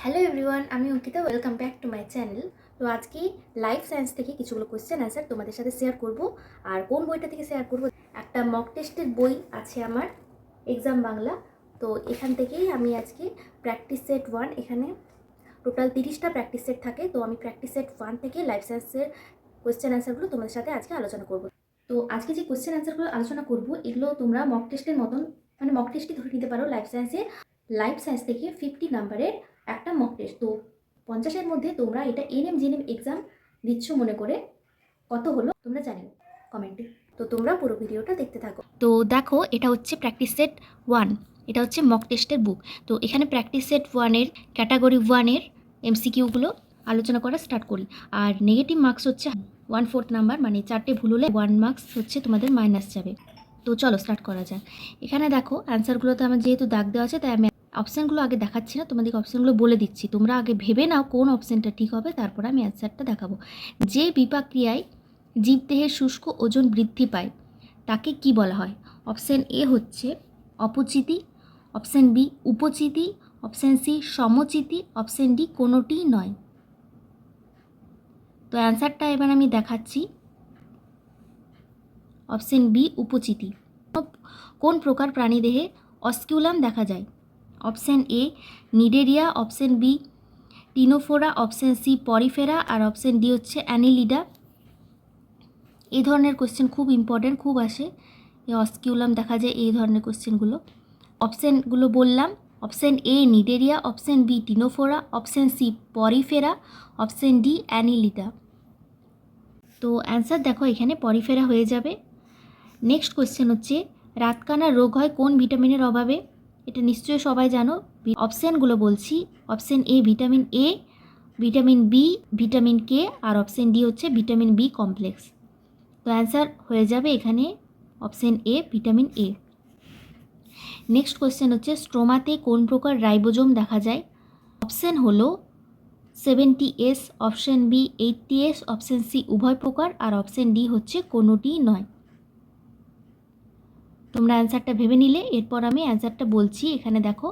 Hello everyone, আমি Ankita. Welcome back to my channel. তো আজকে লাইফ সায়েন্স থেকে কিছুগুলো কোয়েশ্চেন অ্যান্সার তোমাদের সাথে শেয়ার করব। আর কোন বইটা থেকে শেয়ার করব, একটা মক টেস্টের বই আছে আমার, এক্সাম বাংলা। তো এখান থেকেই আমি আজকে প্র্যাকটিস সেট 1, এখানে টোটাল 30টা প্র্যাকটিস সেট থাকে। তো আমি প্র্যাকটিস সেট 1 থেকে লাইফ সায়েন্সের কোয়েশ্চেন অ্যান্সারগুলো তোমাদের সাথে আজকে আলোচনা করব। তো আজকে যে কোয়েশ্চেন অ্যান্সারগুলো আলোচনা করব, এগুলো তোমরা মক টেস্টের মতন, মানে মক টেস্টই ধরে নিতে পারো। লাইফ সায়েন্স থেকে 50 নাম্বারের একটা মক টেস্ট। তো 50-এর মধ্যে তোমরা এটা এনএম জিএনএম এক্সাম দিচ্ছ মনে করে, কত হলো তোমরা জানিও কমেন্টে। তো তোমরা পুরো ভিডিওটা দেখতে থাকো। তো দেখো, এটা হচ্ছে প্র্যাকটিস সেট 1, এটা হচ্ছে মক টেস্টের বুক। তো এখানে প্র্যাকটিস সেট 1-এর ক্যাটাগরি 1-এর এমসিকিউগুলো আলোচনা করা স্টার্ট করি। আর নেগেটিভ মার্কস হচ্ছে 1/4 নাম্বার, মানে 4টে ভুল হলে 1 মার্কস হচ্ছে তোমাদের মাইনাস যাবে। তো চলো স্টার্ট করা যাক। এখানে দেখো অ্যান্সারগুলোতে আমার যেহেতু দাগ দেওয়া আছে, তাই আমি অপশানগুলো আগে দেখাচ্ছি না, তোমাদেরকে অপশানগুলো বলে দিচ্ছি। তোমরা আগে ভেবে নাও কোন অপশানটা ঠিক হবে, তারপর আমি অ্যান্সারটা দেখাবো। যে বিপাক ক্রিয়ায় জীবদেহের শুষ্ক ওজন বৃদ্ধি পায় তাকে কি বলা হয়? অপশান এ হচ্ছে অপচিতি, অপশান বি উপচিতি, অপশান সি সমচিতি, অপশান ডি কোনোটিই নয়। তো অ্যান্সারটা এবার আমি দেখাচ্ছি। অপশান বি উপচিতি। কোন প্রকার প্রাণীদেহে অস্কিউলাম দেখা যায়? Option A Cnidaria, option B Ctenophora, option C Porifera, আর অপশান ডি হচ্ছে অ্যানিলিডা। এই ধরনের কোশ্চেন খুব ইম্পর্টেন্ট, খুব আসে। এই অস্কিউলাম দেখা যায়, এই ধরনের কোশ্চেনগুলো। অপশানগুলো বললাম, option A Cnidaria, option B Ctenophora, option C Porifera, option D Annelida. তো অ্যান্সার দেখো, এখানে পরিফেরা হয়ে যাবে। নেক্সট কোশ্চেন হচ্ছে রাতকানা রোগ হয় কোন ভিটামিনের অভাবে? এটা নিশ্চয়ই সবাই জানো। অপশানগুলো বলছি, option A vitamin A, vitamin B, vitamin K, আর অপশান ডি হচ্ছে ভিটামিন বি কমপ্লেক্স। তো অ্যান্সার হয়ে যাবে এখানে option A vitamin A. Next question হচ্ছে স্ট্রোমাতে কোন প্রকার রাইবোজোম দেখা যায়? অপশান হলো 70S, option B 80S, option C উভয় প্রকার, আর অপশান ডি হচ্ছে কোনোটিই নয়। তোমরা অ্যান্সারটা ভেবে নিলে, এরপর আমি অ্যান্সারটা বলছি। এখানে দেখো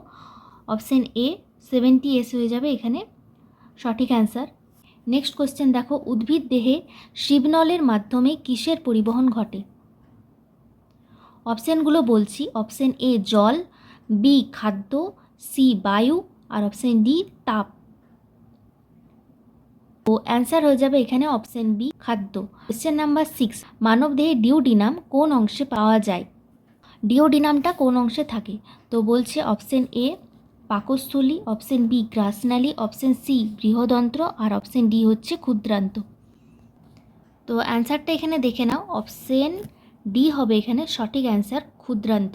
অপশান এ 70S হয়ে যাবে এখানে সঠিক অ্যান্সার। নেক্সট কোশ্চেন দেখো, উদ্ভিদ দেহে শিবনলের মাধ্যমে কিসের পরিবহন ঘটে? অপশানগুলো বলছি, অপশান এ জল, বি খাদ্য, সি বায়ু, আর অপশান ডি তাপ। তো অ্যান্সার হয়ে যাবে এখানে অপশান বি খাদ্য। কোশ্চেন নাম্বার 6, মানবদেহে ডিওডিনাম কোন অংশে পাওয়া যায়? ডিওডিনামটা কোন অংশে থাকে? তো বলছে অপশান এ পাকস্থলী, অপশান বি গ্রাসনালী, অপশান সি বৃহদন্ত্র, আর অপশান ডি হচ্ছে ক্ষুদ্রান্ত। তো অ্যান্সারটা এখানে দেখে নাও, অপশান ডি হবে এখানে সঠিক অ্যান্সার, ক্ষুদ্রান্ত।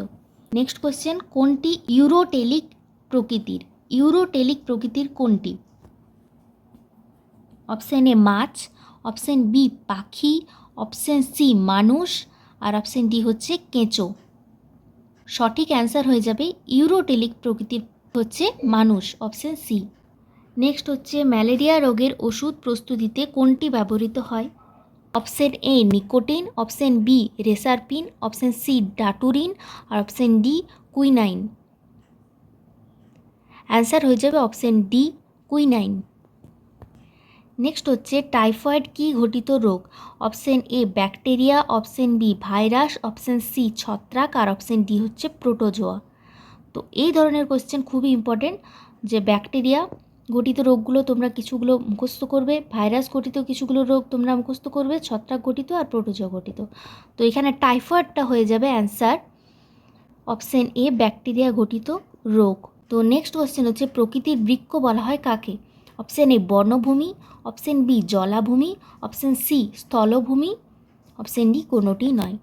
নেক্সট কোশ্চেন, কোনটি ইউরোটেলিক প্রকৃতির? ইউরোটেলিক প্রকৃতির কোনটি? অপশান এ মাছ, অপশান বি পাখি, অপশান সি মানুষ, আর অপশান ডি হচ্ছে কেঁচো। সঠিক অ্যান্সার হয়ে যাবে ইউরোটেলিক প্রকৃতির হচ্ছে মানুষ, অপশান সি। নেক্সট হচ্ছে ম্যালেরিয়া রোগের ওষুধ প্রস্তুতিতে কোনটি ব্যবহৃত হয়? Option A nicotine, option B reserpine, option C daturine, আর অপশান ডি কুইনাইন। অ্যান্সার হয়ে যাবে অপশান ডি কুইনাইন। নেক্সট হচ্ছে টাইফয়েড কি ঘটিত রোগ? Option A bacteria, option B virus, option C ছত্রাক, আর অপশান ডি হচ্ছে প্রোটোজোয়া। তো এই ধরনের কোশ্চেন খুবই ইম্পর্টেন্ট, যে ব্যাকটেরিয়া গঠিত রোগগুলো তোমরা কিছুগুলো মুখস্থ করবে, ভাইরাস গঠিত কিছুগুলো রোগ তোমরা মুখস্থ করবে, ছত্রাক গঠিত আর প্রোটোজোয়া গঠিত। তো এখানে টাইফয়েডটা হয়ে যাবে অ্যান্সার অপশান এ ব্যাকটেরিয়া গঠিত রোগ। তো নেক্সট কোশ্চেন হচ্ছে প্রকৃতির বৃক্ষ বলা হয় কাকে? অপশান এ বনভূমি, অপশান বি জলাভূমি, অপশান সি স্থলভূমি, অপশান ডি কোনোটি নয়।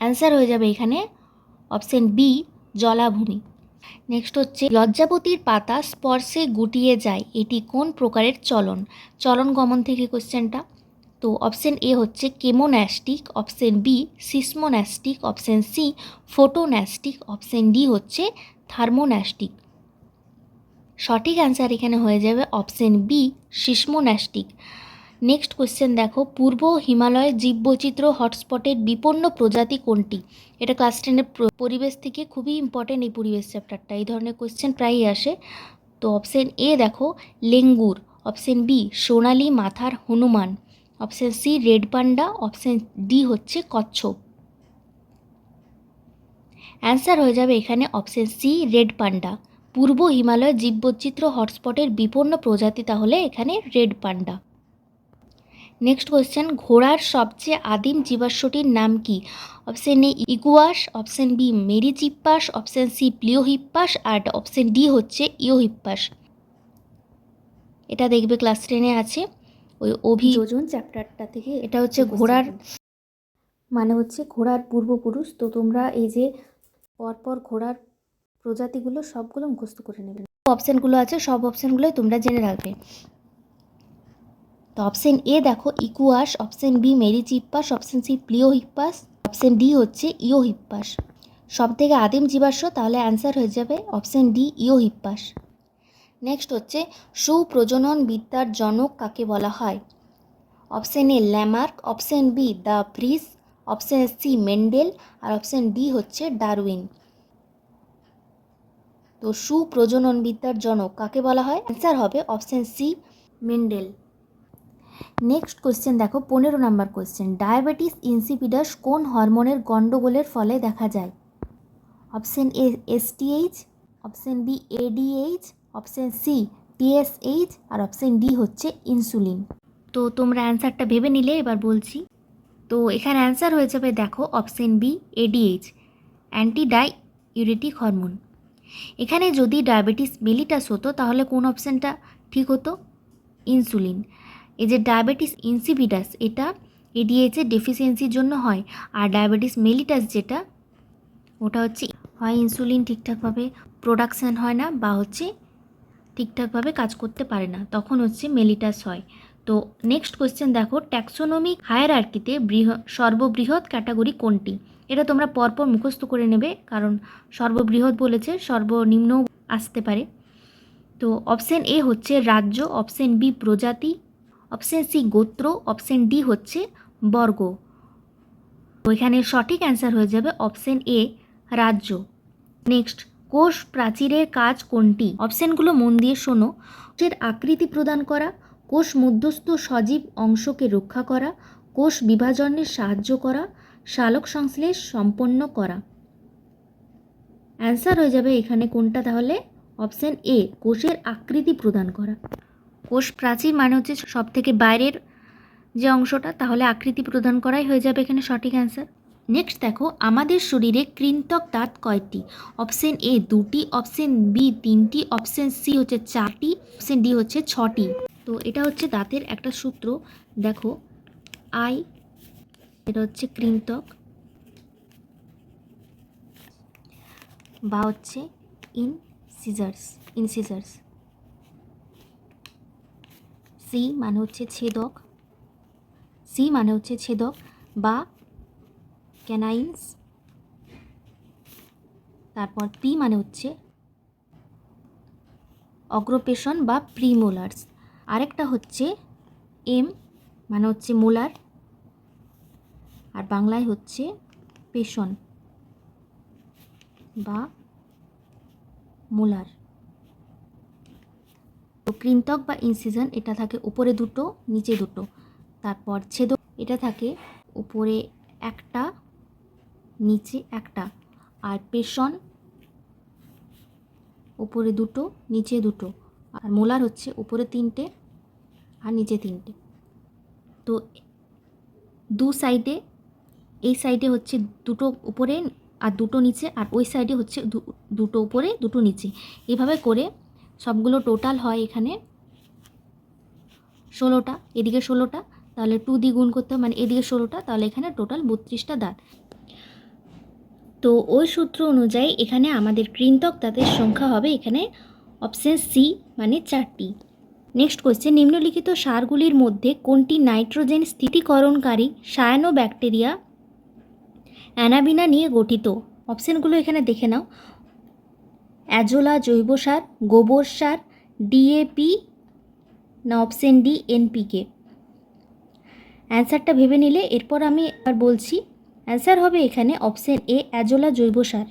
অ্যান্সার হয়ে যাবে এখানে অপশান বি জলাভূমি। নেক্সট হচ্ছে লজ্জাবতীর পাতা স্পর্শে গুটিয়ে যায়, এটি কোন প্রকারের চলন? চলন গমন থেকে কোশ্চেনটা। তো অপশান এ হচ্ছে chemonastic, option B seismonastic, option C photonastic, option D হচ্ছে থার্মোন্যাস্টিক। সঠিক অ্যান্সার এখানে হয়ে যাবে option B seismonastic. Next question দেখো, পূর্ব হিমালয় জীববৈচিত্র্য হটস্পটের বিপন্ন প্রজাতি কোনটি? এটা ক্লাস 10-এর পরিবেশ থেকে খুবই ইম্পর্টেন্ট, এই পরিবেশ চ্যাপ্টারটা। এই ধরনের কোশ্চেন প্রায়ই আসে। তো অপশন এ দেখো লেঙ্গুর, অপশন বি সোনালি মাথার হনুমান, option C red panda, option D হচ্ছে কচ্ছপ। অ্যান্সার হয়ে যাবে এখানে অপশন সি রেড পান্ডা। পূর্ব হিমালয় জীববৈচিত্র্য হটস্পটের বিপন্ন প্রজাতি তাহলে এখানে রেড পান্ডা। নেক্সট কোয়েশ্চেন, ঘোড়ার সবচেয়ে আদিম জীবাশ্মটির নাম কি? Option A equus, option B merychippus, option C pliohippus, আর অপশন ডি হচ্ছে ইওহিপ্পাস। এটা দেখবে ক্লাস 10-এ আছে ওই অভিযোজন চ্যাপ্টারটা থেকে। এটা হচ্ছে ঘোড়ার মানে হচ্ছে ঘোড়ার পূর্বপুরুষ। তো তোমরা এই যে পরপর ঘোড়ার প্রজাতিগুলো সবগুলো মুখস্থ করে নেবে। অপশানগুলো আছে সব অপশানগুলোই তোমরা জেনে রাখবে। তো অপশন এ দেখো equus, option B merychippus, option C pliohippus, option D হচ্ছে ইওহিপ্পাস। সব থেকে আদিম জীবাশ্ম তাহলে অ্যান্সার হয়ে যাবে অপশন ডি ইওহিপ্পাস। নেক্সট হচ্ছে সুপ্রজনন বিদ্যার জনক কাকে বলা হয়? Option A Lamarck, option B de Vries, option C Mendel, আর অপশন ডি হচ্ছে ডারউইন। তো সুপ্রজনন বিদ্যার জনক কাকে বলা হয়? অ্যান্সার হবে option C Mendel. Next question দেখো 15 নাম্বার কোয়েশ্চেন, ডায়াবেটিস ইনসিপিডাস কোন হরমোনের গন্ডগোলের ফলে দেখা যায়? Option A STH, option B ADH, option C TSH, আর অপশন ডি হচ্ছে ইনসুলিন। তো তোমরা অ্যান্সারটা ভেবে নিলে এবার বলছি। তো এখানে অ্যান্সার হয়ে যাবে দেখো option B ADH, antidiuretic hormone. এখানে যদি ডায়াবেটিস মেলিটাস হতো তাহলে কোন অপশানটা ঠিক হতো? ইনসুলিন। এই যে ডায়াবেটিস ইনসিপিডাস এটা এডিএইচের ডেফিসিয়েন্সির জন্য হয়, আর ডায়াবেটিস মেলিটাস যেটা ওটা হচ্ছে হয় ইনসুলিন ঠিকঠাকভাবে প্রোডাকশান হয় না বা হচ্ছে ঠিকঠাকভাবে কাজ করতে পারে না, তখন হচ্ছে মেলিটাস হয়। তো নেক্সট কোয়েশ্চেন দেখো, ট্যাক্সোনমিক হায়ারার্কিতে সর্ববৃহৎ ক্যাটাগরি কোনটি? এটা তোমরা পরপর মুখস্থ করে নেবে, কারণ সর্ববৃহৎ বলেছে, সর্বনিম্ন আসতে পারে। তো অপশন এ হচ্ছে রাজ্য, অপশন বি প্রজাতি, অপশন সি গোত্র, অপশন ডি হচ্ছে বর্গ। তো এখানে সঠিক অ্যান্সার হয়ে যাবে অপশন এ রাজ্য। নেক্সট, কোষ প্রাচীরের কাজ কোনটি? অপশনগুলো মন দিয়ে শোনো। কোষের আকৃতি প্রদান করা, কোষ মধ্যস্থ সজীব অংশকে রক্ষা করা, কোষ বিভাজনে সাহায্য করা, সালোক সংশ্লেষ সম্পন্ন করা। অ্যান্সার হয়ে যাবে এখানে কোনটা তাহলে? অপশন এ কোষের আকৃতি প্রদান করা। কোষ প্রাচীর মানে হচ্ছে সব থেকে বাইরের যে অংশটা, তাহলে আকৃতি প্রদান করাই হয়ে যাবে এখানে সঠিক অ্যান্সার। নেক্সট দেখো, আমাদের শরীরে কৃন্তক দাঁত কয়টি? অপশন এ 2টি, অপশন বি 3টি, অপশন সি হচ্ছে 4টি, অপশন ডি হচ্ছে 6টি। তো এটা হচ্ছে দাঁতের একটা সূত্র, দেখো এটা হচ্ছে কৃন্তক বা হচ্ছে ইনসিজার্স। সি মানে হচ্ছে ছেদক বা ক্যানাইন্স। তারপর পি মানে হচ্ছে অগ্রপেশন বা প্রিমোলার্স। আরেকটা হচ্ছে এম মানে হচ্ছে মোলার, আর বাংলায় হচ্ছে পেশন বা মোলার। তো কৃন্তক বা ইনসিজন এটা থাকে উপরে দুটো নিচে দুটো, তারপর ছেদক এটা থাকে উপরে একটা নিচে একটা, আর পেশন উপরে দুটো নিচে দুটো, আর মোলার হচ্ছে উপরে 3টে আর নিচে 3টে। তো দু সাইডে, এই সাইডে হচ্ছে দুটো উপরে আর দুটো নিচে, আর ওই সাইডে হচ্ছে দুটো উপরে দুটো নিচে, এভাবে করে সবগুলো টোটাল হয় এখানে 16টা। এদিকে 16টা, তাহলে 2 দিয়ে গুণ করতে হবে, মানে এদিকে 16টা, তাহলে এখানে টোটাল 32টা দাঁত। তো ওই সূত্র অনুযায়ী এখানে আমাদের কৃন্তক দাঁতের সংখ্যা হবে এখানে অপশন সি মানে 4টি। নেক্সট কোয়েশ্চেন, নিম্নলিখিত সারগুলির মধ্যে কোনটি নাইট্রোজেন স্থিতিকরণকারী সায়ানোব্যাকটেরিয়া অ্যানাবিনা নিয়ে গঠিত? অপশানগুলো এখানে দেখে নাও। অ্যাজোলা জৈব সার, গোবর সার, ডিএপি, না অপশন ডি এনপিকে। অ্যান্সারটা ভেবে নিলে এরপর আমি এবার বলছি। অ্যান্সার হবে এখানে অপশন এ অ্যাজোলা জৈব সার।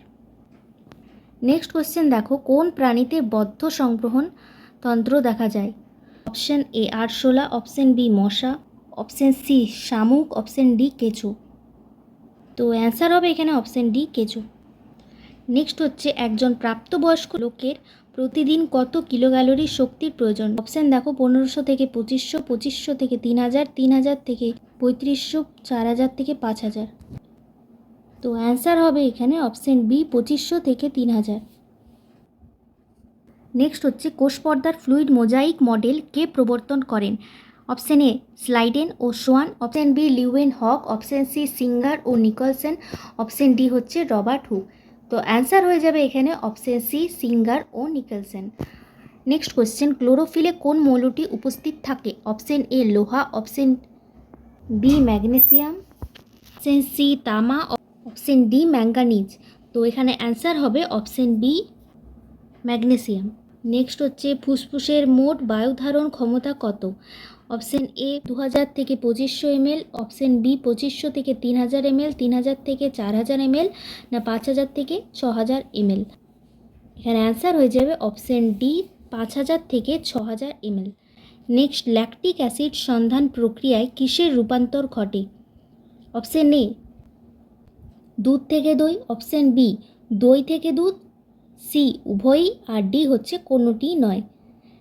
নেক্সট কোয়েশ্চেন দেখো, কোন প্রাণীতে বদ্ধ সংগ্রহণ তন্ত্র দেখা যায়? অপশন এ আরশোলা, অপশন বি মশা, অপশন সি শামুক, অপশন ডি কেঁচো। তো অ্যান্সার হবে এখানে অপশন ডি কেঁচো। নেক্সট হচ্ছে, একজন প্রাপ্তবয়স্ক লোকের প্রতিদিন কত কিলো ক্যালোরি শক্তির প্রয়োজন? অপশান দেখো 1500 থেকে 2500, 2500 থেকে 3000, 3000 থেকে 3500, 4000 থেকে 5000। তো অ্যান্সার হবে এখানে অপশান বি 2500 থেকে 3000। নেক্সট হচ্ছে, কোষপর্দার ফ্লুইড মোজাইক মডেল কে প্রবর্তন করেন? অপশান এ স্লাইডেন ও Swann, option B Leeuwenhoek, option C Singer ও নিকলসন, অপশান ডি হচ্ছে রবার্ট হুক। তো অ্যান্সার হয়ে যাবে এখানে অপশান সি সিঙ্গার ও নিকলসন। নেক্সট কোয়েশ্চেন, ক্লোরোফিলে কোন মৌলটি উপস্থিত থাকে? অপশান এ লোহা, option B magnesium, option C তামা, অপশান ডি ম্যাঙ্গানিজ। তো এখানে অ্যান্সার হবে অপশান বি ম্যাগনেসিয়াম। নেক্সট হচ্ছে, ফুসফুসের মোট বায়ু ধারণ ক্ষমতা কত? অপশান এ 2000 থেকে 2500 ml, অপশান বি 2500 থেকে 3000 ml, 3000 থেকে 4000 ml, না 5000 থেকে 6000 ml। এখানে অ্যান্সার হয়ে যাবে অপশান ডি 5000 থেকে 6000 ml। নেক্সট, ল্যাকটিক অ্যাসিড সন্ধান প্রক্রিয়ায় কিসের রূপান্তর ঘটে? অপশান এ দুধ থেকে দই, অপশান বি দই থেকে দুধ, সি উভয়ই, আর ডি হচ্ছে কোনোটি নয়।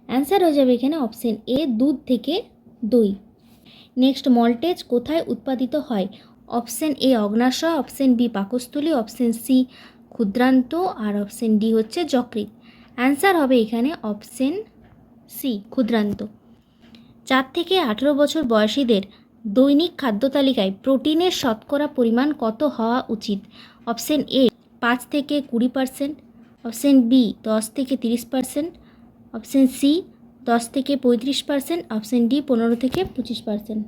অ্যান্সার হয়ে যাবে এখানে অপশান এ দুধ থেকে দই। নেক্সট, মল্টেজ কোথায় উৎপাদিত হয়? অপশান এ অগ্ন্যাশয়, অপশান বি পাকস্থলী, অপশান সি ক্ষুদ্রান্ত, আর অপশান ডি হচ্ছে যকৃৎ। অ্যান্সার হবে এখানে অপশান সি ক্ষুদ্রান্ত। 4 থেকে 18 বছর বয়সীদের দৈনিক খাদ্য তালিকায় প্রোটিনের শতকরা পরিমাণ কত হওয়া উচিত? অপশান এ 5 থেকে 20%, অপশান বি 10 থেকে 30%, অপশান সি 10 থেকে 35%, অপশান ডি 15 থেকে 25%।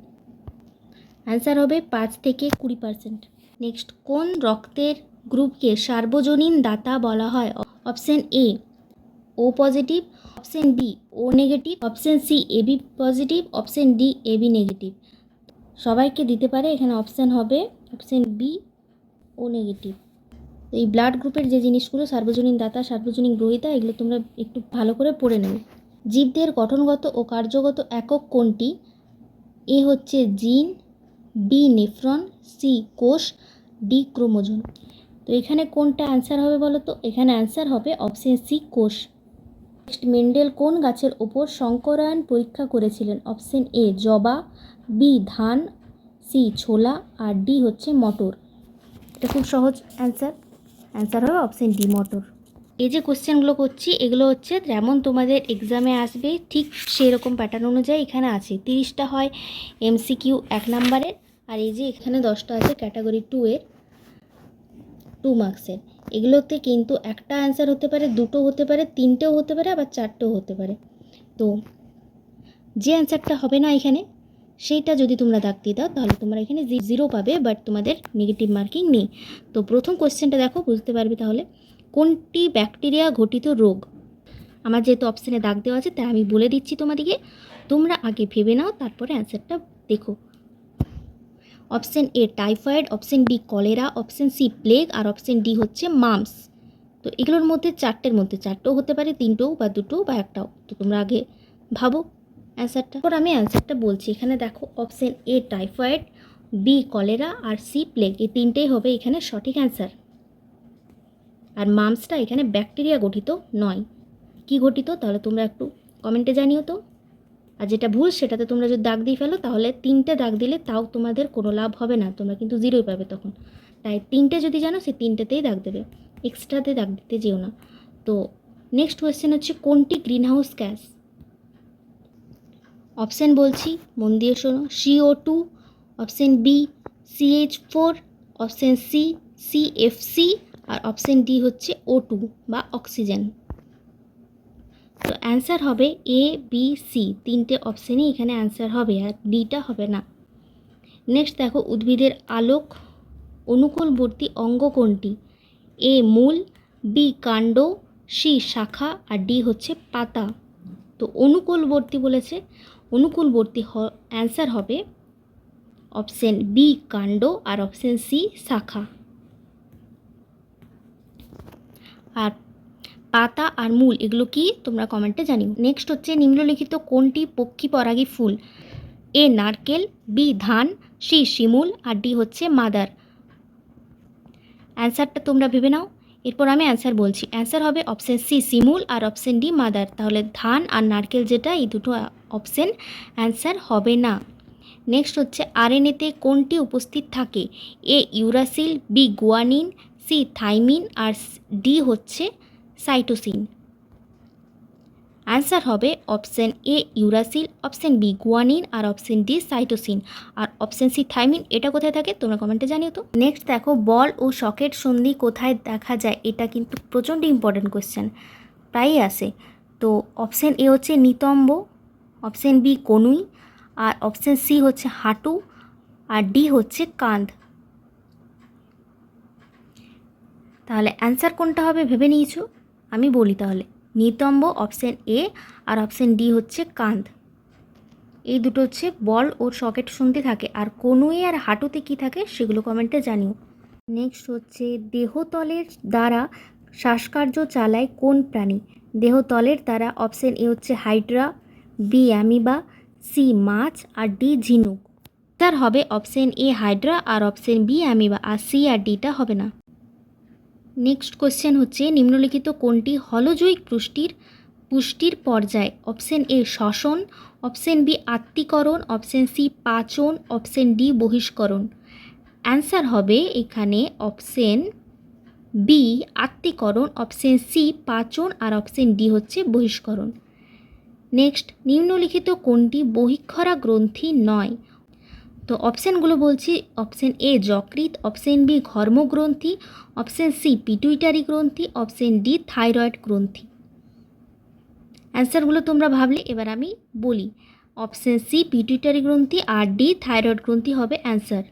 অ্যান্সার হবে 5 থেকে 20%। নেক্সট, কোন রক্তের গ্রুপকে সার্বজনীন দাতা বলা হয়? Option A O positive, option B O negative, option C AB positive, option D AB negative. সবাইকে দিতে পারে, এখানে অপশান হবে অপশান বি ও নেগেটিভ। এই ব্লাড গ্রুপের যে জিনিসগুলো সার্বজনীন দাতা, সার্বজনীন গ্রহীতা, এগুলো তোমরা একটু ভালো করে পড়ে নেবে। জীবদের গঠনগত ও কার্যগত একক কোনটি? এ হচ্ছে জিন, বি নেফ্রন, সি কোষ, ডি ক্রোমোজোম। তো এখানে কোনটা অ্যান্সার হবে বলো তো? এখানে অ্যান্সার হবে অপশান সি কোষ। নেক্সট, মেন্ডেল কোন গাছের ওপর সংকরায়ন পরীক্ষা করেছিলেন? অপশান এ জবা, বি ধান, সি ছোলা, আর ডি হচ্ছে মটর। এটা খুব সহজ অ্যান্সার, অ্যান্সার হবে অপশান ডি মটর। এই যে কোশ্চেনগুলো করছি এগুলো হচ্ছে যেমন তোমাদের এক্সামে আসবে ঠিক সেরকম প্যাটার্ন অনুযায়ী এখানে আছে। 30টা হয় এমসিকিউ 1 নাম্বারের, আর এই যে এখানে 10টা আছে ক্যাটাগরি 2 এর 2 মার্কসের। এগুলোতে কিন্তু একটা অ্যান্সার হতে পারে, দুটো হতে পারে, তিনটেও হতে পারে, আবার চারটেও হতে পারে। তো যে অ্যান্সারটা হবে না এখানে সেইটা যদি তোমরা দাগ দিয়ে দাও তাহলে তোমরা এখানে 0 পাবে, বাট তোমাদের নেগেটিভ মার্কিং নেই। তো প্রথম কোশ্চেনটা দেখো, বুঝতে পারবে তাহলে। কোনটি ব্যাকটেরিয়া ঘটিত রোগ? আমার যেহেতু অপশানে দাগ দেওয়া আছে তাই আমি বলে দিচ্ছি তোমাদেরকে, তোমরা আগে ভেবে নাও তারপরে অ্যান্সারটা দেখো। Option A typhoid, option B cholera, option C plague, আর অপশান ডি হচ্ছে মাম্পস। তো এগুলোর মধ্যে চারটের মধ্যে চারটেও হতে পারে, তিনটেও বা দুটো বা একটাও। তো তোমরা আগে ভাবো অ্যান্সারটা, তারপর আমি অ্যান্সারটা বলছি। এখানে দেখো option A typhoid, B cholera, আর সি প্লেগ, এই তিনটেই হবে এখানে সঠিক অ্যান্সার। আর মাম্পসটা এখানে ব্যাকটেরিয়া গঠিত নয়। কি গঠিত তাহলে তোমরা একটু কমেন্টে জানিও তো। আর যেটা ভুল সেটাতে তোমরা যদি দাগ দিয়ে ফেলো তাহলে 3টে দাগ দিলে তাও তোমাদের কোনো লাভ হবে না, তোমরা কিন্তু 0 পাবে তখন। তাই 3টে যদি জানো সেই 3টেতেই দাগ দেবে, এক্সট্রাতে দাগ দিতে যেও না। তো নেক্সট কোয়েশ্চেন হচ্ছে, কোনটি গ্রিনহাউস গ্যাস? অপশান বলছি, মন দিয়ে শোনো। CO2, option B CH4, option C CFC, আর অপশান ডি হচ্ছে O2 বা অক্সিজেন। তো অ্যান্সার হবে এ বি সি, 3টে অপশানই এখানে অ্যান্সার হবে, আর ডিটা হবে না। নেক্সট দেখো, উদ্ভিদের আলোক অনুকূলবর্তী অঙ্গ কোনটি? এ মূল, বি কাণ্ড, সি শাখা, আর ডি হচ্ছে পাতা। তো অনুকূলবর্তী বলেছে, অনুকূলবর্তী অ্যান্সার হবে অপশান বি কাণ্ড, আর অপশান সি শাখা। আর পাতা আর মূল এগুলো কি তোমরা কমেন্টে জানিও। নেক্সট হচ্ছে নিম্নলিখিত কোনটি পক্ষী পরাগী ফুল? এ নারকেল, বি ধান, সি শিমুল আর ডি হচ্ছে মাদার। অ্যান্সারটা তোমরা ভেবে নাও, এরপর আমি অ্যান্সার বলছি। অ্যান্সার হবে অপশান সি শিমুল আর অপশান ডি মাদার। তাহলে ধান আর নারকেল যেটা, এই দুটো অপশান অ্যান্সার হবে না। নেক্সট হচ্ছে আরএনএতে কোনটি উপস্থিত থাকে? A uracil, B guanine, C thymine আর ডি হচ্ছে সাইটোসিন। অ্যান্সার হবে option A uracil, option B guanine আর অপশান ডি সাইটোসিন। আর অপশান সি থাইমিন এটা কোথায় থাকে তোমরা কমেন্টে জানিও তো। নেক্সট দেখো, বল ও সকেট সন্ধি কোথায় দেখা যায়? এটা কিন্তু প্রচণ্ড ইম্পর্টেন্ট কোয়েশ্চেন, প্রায়ই আসে। তো অপশান এ হচ্ছে নিতম্ব, অপশান বি কনুই আর অপশান সি হচ্ছে হাঁটু আর ডি হচ্ছে কাঁধ। তাহলে অ্যান্সার কোনটা হবে ভেবে নিয়েছো? আমি বলি তাহলে, নিতম্ব অপশান এ আর অপশান ডি হচ্ছে কাঁধ। এই দুটো হচ্ছে বল ও সকেট সন্ধি থাকে। আর কনুই আর হাঁটুতে কি থাকে সেগুলো কমেন্টে জানিও। নেক্সট হচ্ছে দেহতলের দ্বারা শ্বাসকার্য চালায় কোন প্রাণী? দেহতলের দ্বারা অপশান এ হচ্ছে হাইড্রা, বি অ্যামিবা, সি মাছ আর ডি ঝিনুক। তার হবে অপশান এ হাইড্রা আর অপশান বি অ্যামিবা, আর সি আর ডিটা হবে না। নেক্সট কোশ্চেন হচ্ছে নিম্নলিখিত কোনটি হলজৈক পুষ্টির পর্যায়? অপশান এ শ্বসন, অপশান বি আত্তীকরণ, অপশান সি পাচন, অপশান ডি বহিষ্করণ। অ্যান্সার হবে এখানে অপশান বি আত্তীকরণ, অপশান সি পাচন আর অপশান ডি হচ্ছে বহিষ্করণ। নেক্সট, নিম্নলিখিত কোনটি বহিক্ষরা গ্রন্থি নয়? তো অপশানগুলো বলছি, অপশান এ যকৃৎ, অপশান বি ঘর্মগ্রন্থি, অপশান সি পিটুইটারি গ্রন্থি, অপশান ডি থাইরয়েড গ্রন্থি। অ্যান্সারগুলো তোমরা ভাবলে, এবার আমি বলি। অপশান সি পিটুইটারি গ্রন্থি আর ডি থাইরয়েড গ্রন্থি হবে অ্যান্সার।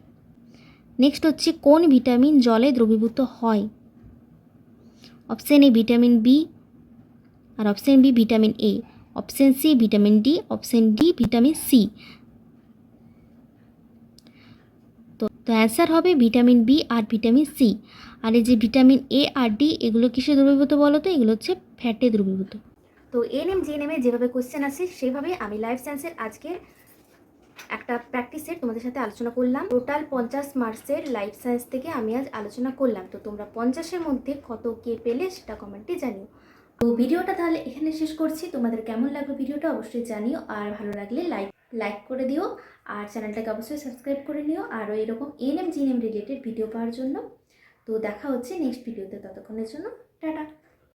নেক্সট হচ্ছে কোন ভিটামিন জলে দ্রবীভূত হয়? অপশান এ ভিটামিন বি আর option B vitamin A, option C vitamin D, option D vitamin C. তো অ্যান্সার হবে ভিটামিন বি আর ভিটামিন সি। আর এই যে ভিটামিন এ আর ডি এগুলো কিসে দ্রবীভূত বলো তো? এগুলো হচ্ছে ফ্যাটে দ্রবীভূত। তো এনএম জিএনএমে যেভাবে কোশ্চেন আসে সেভাবে আমি লাইফ সায়েন্সের আজকে একটা প্র্যাকটিসের তোমাদের সাথে আলোচনা করলাম। টোটাল 50 মার্কসের লাইফ সায়েন্স থেকে আমি আজ আলোচনা করলাম। তো তোমরা 50-এর মধ্যে কত কে পেলে সেটা কমেন্টে জানিও। তো ভিডিওটা তাহলে এখানে শেষ করছি। তোমাদের কেমন লাগলো ভিডিওটা অবশ্যই জানিও, আর ভালো লাগলে লাইক করে দিও, আর চ্যানেলটাকে অবশ্যই সাবস্ক্রাইব করে নিও আরও এরকম এনএম জিএনএম রিলেটেড ভিডিও পাওয়ার জন্য। তো দেখা হচ্ছে নেক্সট ভিডিওতে, ততক্ষণের জন্য টাটা।